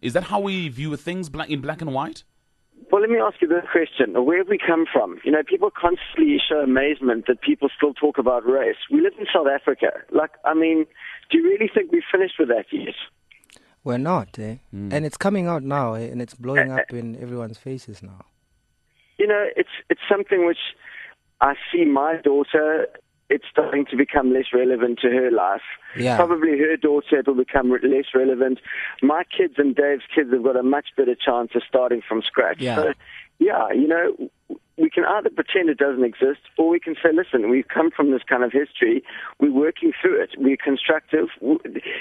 Is that how we view things in black and white? Well, let me ask you this question. Where have we come from? You know, people constantly show amazement that people still talk about race. We live in South Africa. Do you really think we've finished with that yet? We're not, eh? And it's coming out now, eh? And it's blowing up in everyone's faces now. You know, it's something which I see my daughter, it's starting to become less relevant to her life. Yeah. Probably her daughter, it will become less relevant. My kids and Dave's kids have got a much better chance of starting from scratch. Yeah. So, yeah, you know, we can either pretend it doesn't exist, or we can say, listen, we've come from this kind of history, we're working through it, we're constructive.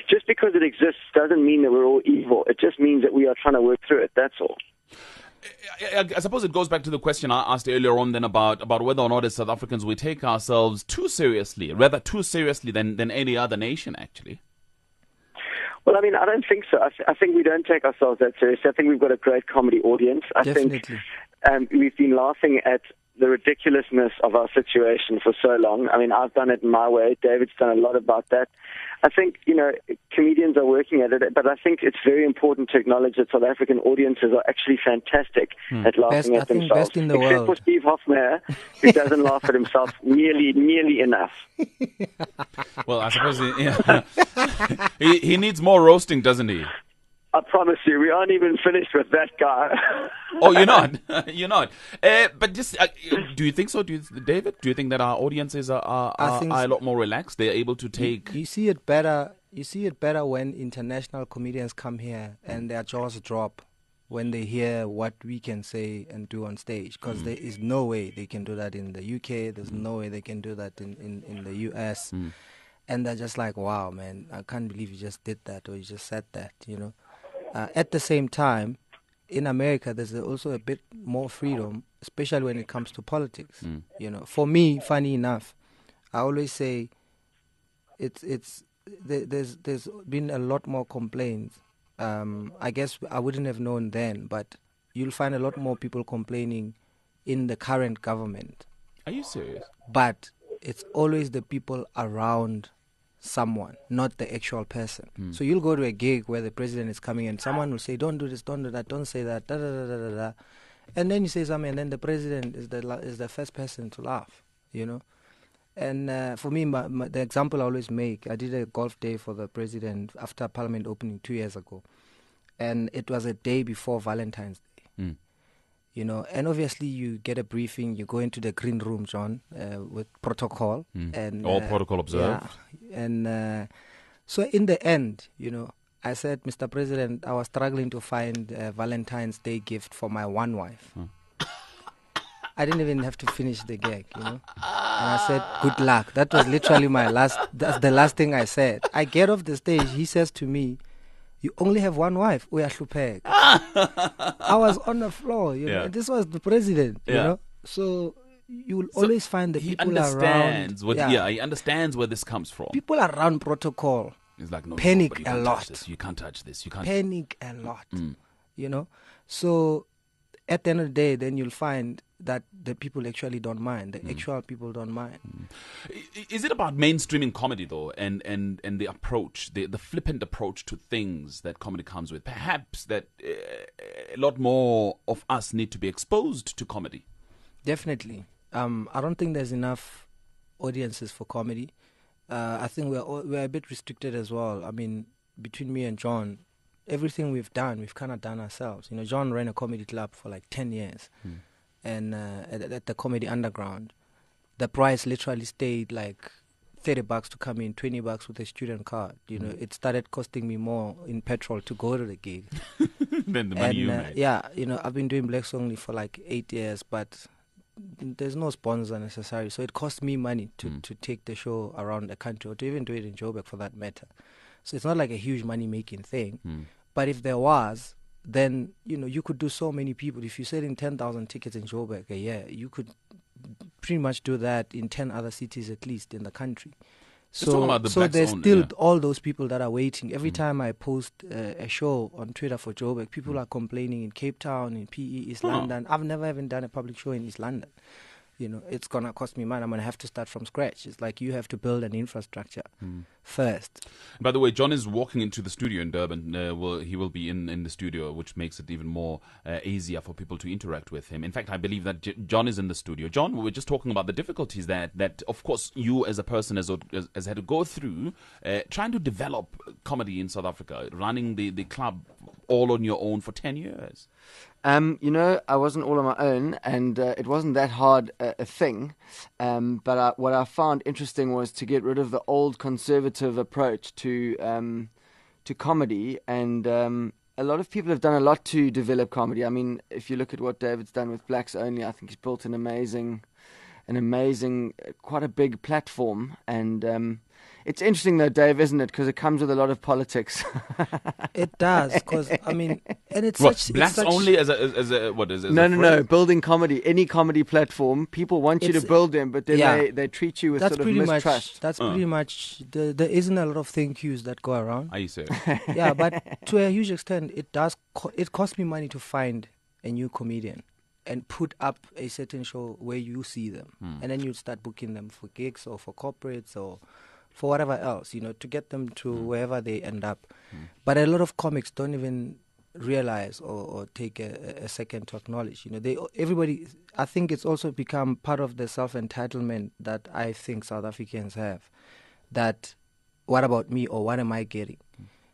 Just because it exists doesn't mean that we're all evil. It just means that we are trying to work through it, that's all. I suppose it goes back to the question I asked earlier on then about whether or not as South Africans we take ourselves too seriously, rather too seriously than any other nation, actually. Well, I mean, I don't think so. I think we don't take ourselves that seriously. I think we've got a great comedy audience. Definitely. I think we've been laughing at the ridiculousness of our situation for so long. I mean, I've done it my way. David's done a lot about that. I think, you know, comedians are working at it, but I think it's very important to acknowledge that South African audiences are actually fantastic at laughing at themselves. Best in the Except world. for Steve Hofmeyr, who doesn't laugh at himself nearly enough. Well, I suppose he needs more roasting, doesn't he? I promise you, we aren't even finished with that guy. Oh, you're not? You're not. But just, do you think so, David? Do you think that our audiences are a lot more relaxed? They're able to take... You see it better. You see it better when international comedians come here and their jaws drop when they hear what we can say and do on stage. Because there is no way they can do that in the UK. There's no way they can do that in the US. And they're just like, wow, man, I can't believe you just did that or you just said that, you know. At the same time, in America, there's also a bit more freedom, especially when it comes to politics. You know, for me, funny enough, I always say there's been a lot more complaints. I guess I wouldn't have known then, but you'll find a lot more people complaining in the current government. Are you serious? But it's always the people around someone, not the actual person. So you'll go to a gig where the president is coming and someone will say, don't do this, don't do that, don't say that, da da da da da da. And then you say something and then the president is the first person to laugh, you know. And for me, the example I always make, I did a golf day for the president after Parliament opening 2 years ago. And it was a day before Valentine's Day. You know, and obviously you get a briefing, you go into the green room, John, with protocol. And all protocol observed. Yeah. And so in the end, you know, I said, Mr. President, I was struggling to find a Valentine's Day gift for my one wife. I didn't even have to finish the gag, you know. And I said, good luck. That was literally that's the last thing I said. I get off the stage, he says to me, you only have one wife, Uyahlupheka. I was on the floor, you know. And this was the president, you know. So you will always find the people around. He understands where this comes from. People around protocol He's like, no, panic a lot. You can't touch this. You can't panic a lot, you know. So at the end of the day, then you'll find that the people actually don't mind. The actual people don't mind. Is it about mainstreaming comedy, though, and the approach, the flippant approach to things that comedy comes with? Perhaps that a lot more of us need to be exposed to comedy. Definitely. I don't think there's enough audiences for comedy. I think we're a bit restricted as well. I mean, between me and John, everything we've kind of done ourselves. You know, John ran a comedy club for like 10 years. And at the Comedy Underground, the price literally stayed like $30 to come in, $20 with a student card. You know, it started costing me more in petrol to go to the gig than the money you made. Yeah, you know, I've been doing Blacks Only for like 8 years, but there's no sponsor necessary, so it cost me money to take the show around the country, or to even do it in Joburg for that matter. So it's not like a huge money-making thing. But if there was, then, you know, you could do so many people. If you're selling 10,000 tickets in Joburg a year, you could pretty much do that in 10 other cities at least in the country. So there's still all those people that are waiting. Every time I post a show on Twitter for Joburg, people are complaining in Cape Town, in PE, East London. I've never even done a public show in East London. You know, it's gonna cost me money. I'm gonna have to start from scratch. It's like you have to build an infrastructure first. By the way, John is walking into the studio in Durban. He will be in the studio, which makes it even more easier for people to interact with him. In fact, I believe that John is in the studio. John, we were just talking about the difficulties that of course, you as a person has had to go through trying to develop comedy in South Africa, running the club all on your own for 10 years. You know, I wasn't all on my own, and it wasn't that hard a thing. But what I found interesting was to get rid of the old conservative approach to comedy, and a lot of people have done a lot to develop comedy. I mean, if you look at what David's done with Blacks Only, I think he's built an amazing, quite a big platform, and it's interesting though, Dave, isn't it? Because it comes with a lot of politics. It does, because I mean, and it's What, such Blacks it's such, Only as a what is it? No. Building comedy, any comedy platform, people want you to build them, but then they treat you with That's sort of pretty mistrust. much. That's pretty much. There isn't a lot of thank yous that go around. Are you serious? Yeah, but to a huge extent, it does. It costs me money to find a new comedian and put up a certain show where you see them, and then you start booking them for gigs or for corporates or for whatever else, you know, to get them to wherever they end up. But a lot of comics don't even realize or take a second to acknowledge. You know, everybody. I think it's also become part of the self-entitlement that I think South Africans have. That, what about me, or what am I getting?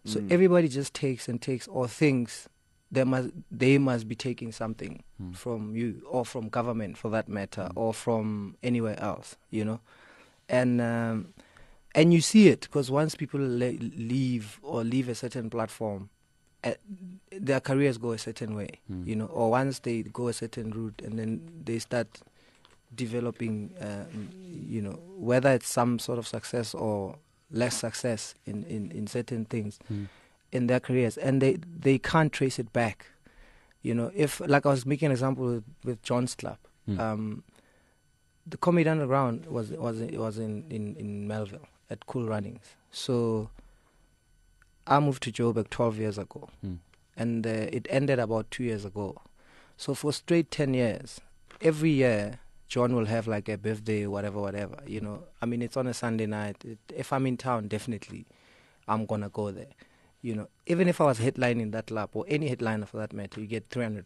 So everybody just takes and takes, or thinks they must be taking something from you, or from government for that matter, or from anywhere else. You know, and you see it, because once people leave a certain platform, their careers go a certain way, you know, or once they go a certain route, and then they start developing, you know, whether it's some sort of success or less success in certain things in their careers, and they can't trace it back. You know, if, like I was making an example with John's Club, the Comedy Underground was in Melville at Cool Runnings. So I moved to Joburg 12 years ago, and it ended about 2 years ago. So for straight 10 years, every year, John will have like a birthday, whatever, you know. I mean, it's on a Sunday night. If I'm in town, definitely I'm going to go there. You know, even if I was headlining that club, or any headliner for that matter, you get $300.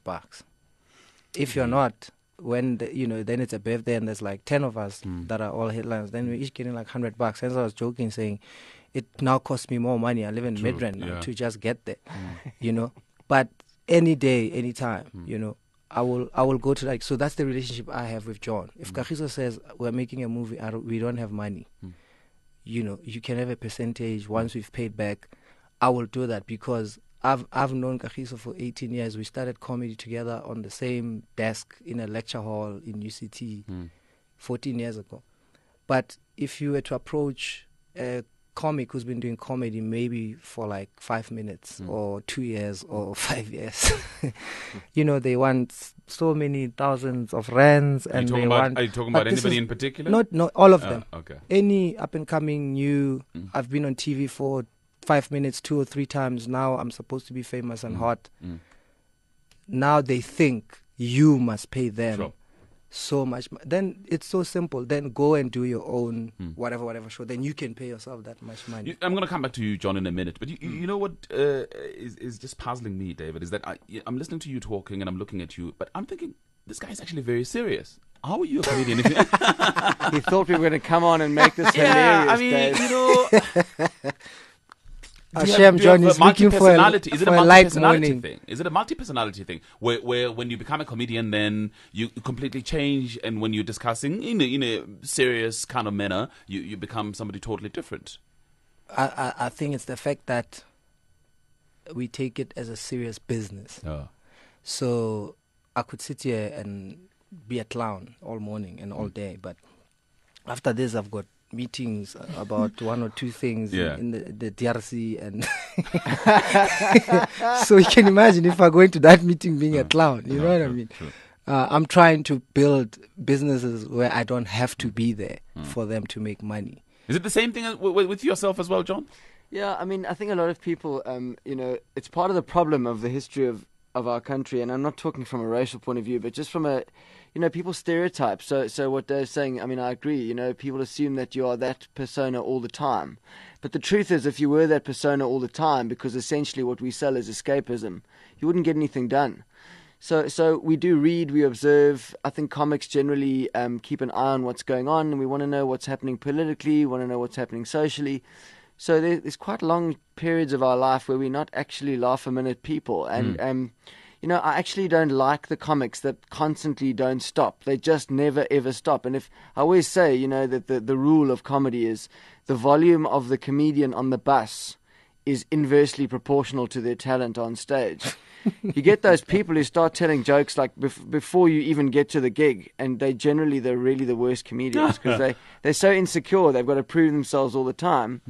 If you're not, then it's a birthday and there's like 10 of us that are all headliners, then we're each getting like $100. Hence I was joking, saying it now costs me more money. I live in Midrand now to just get there, you know. But any day, any time, you know, I will go to that. So that's the relationship I have with John. If Kagiso says we're making a movie, we don't have money, you know, you can have a percentage once we've paid back. I will do that, because I've known Kagiso for 18 years. We started comedy together on the same desk in a lecture hall in UCT 14 years ago. But if you were to approach a comic who's been doing comedy maybe for like 5 minutes or 2 years or 5 years, you know, they want so many thousands of rands. Are you talking about anybody in particular? Not all of them. Okay. Any up and coming new. I've been on TV for 5 minutes 2 or 3 times. Now I'm supposed to be famous and hot. Now they think you must pay them so much. Then it's so simple. Then go and do your own whatever show. Then you can pay yourself that much money. I'm going to come back to you, John, in a minute. But you know what is just puzzling me, David, is that I'm listening to you talking and I'm looking at you, but I'm thinking, this guy is actually very serious. How are you a comedian? He thought we were going to come on and make this hilarious, I mean, Dave. you know... John is looking for a light morning thing? Is it a multi-personality thing where when you become a comedian, then you completely change, and when you're discussing in a serious kind of manner, you become somebody totally different? I think it's the fact that we take it as a serious business. So I could sit here and be a clown all morning and all day, but after this I've got meetings about 1 or 2 things in the DRC, and so you can imagine if I go into that meeting being a clown, you know what I mean? I'm trying to build businesses where I don't have to be there for them to make money. Is it the same thing with yourself as well, John? Yeah, I mean, I think a lot of people, you know, it's part of the problem of the history of of our country, and I'm not talking from a racial point of view, but just from a, people stereotype. So what Dave's saying, I mean, I agree. People assume that you are that persona all the time. But the truth is, if you were that persona all the time, because essentially what we sell is escapism, you wouldn't get anything done. So we do read, we observe. I think comics generally keep an eye on what's going on, and we want to know what's happening politically, want to know what's happening socially. So there's quite long periods of our life where we're not actually laugh-a-minute people. And, I actually don't like the comics that constantly don't stop. They just never, ever stop. And I always say, that the rule of comedy is the volume of the comedian on the bus is inversely proportional to their talent on stage. You get those people who start telling jokes like before you even get to the gig, and they're really the worst comedians because they're so insecure. They've got to prove themselves all the time.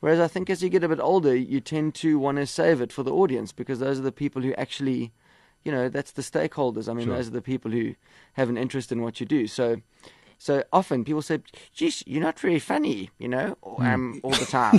Whereas I think as you get a bit older, you tend to want to save it for the audience because those are the people who actually, that's the stakeholders. I mean, Those are the people who have an interest in what you do. So often people say, geez, you're not very funny, all the time.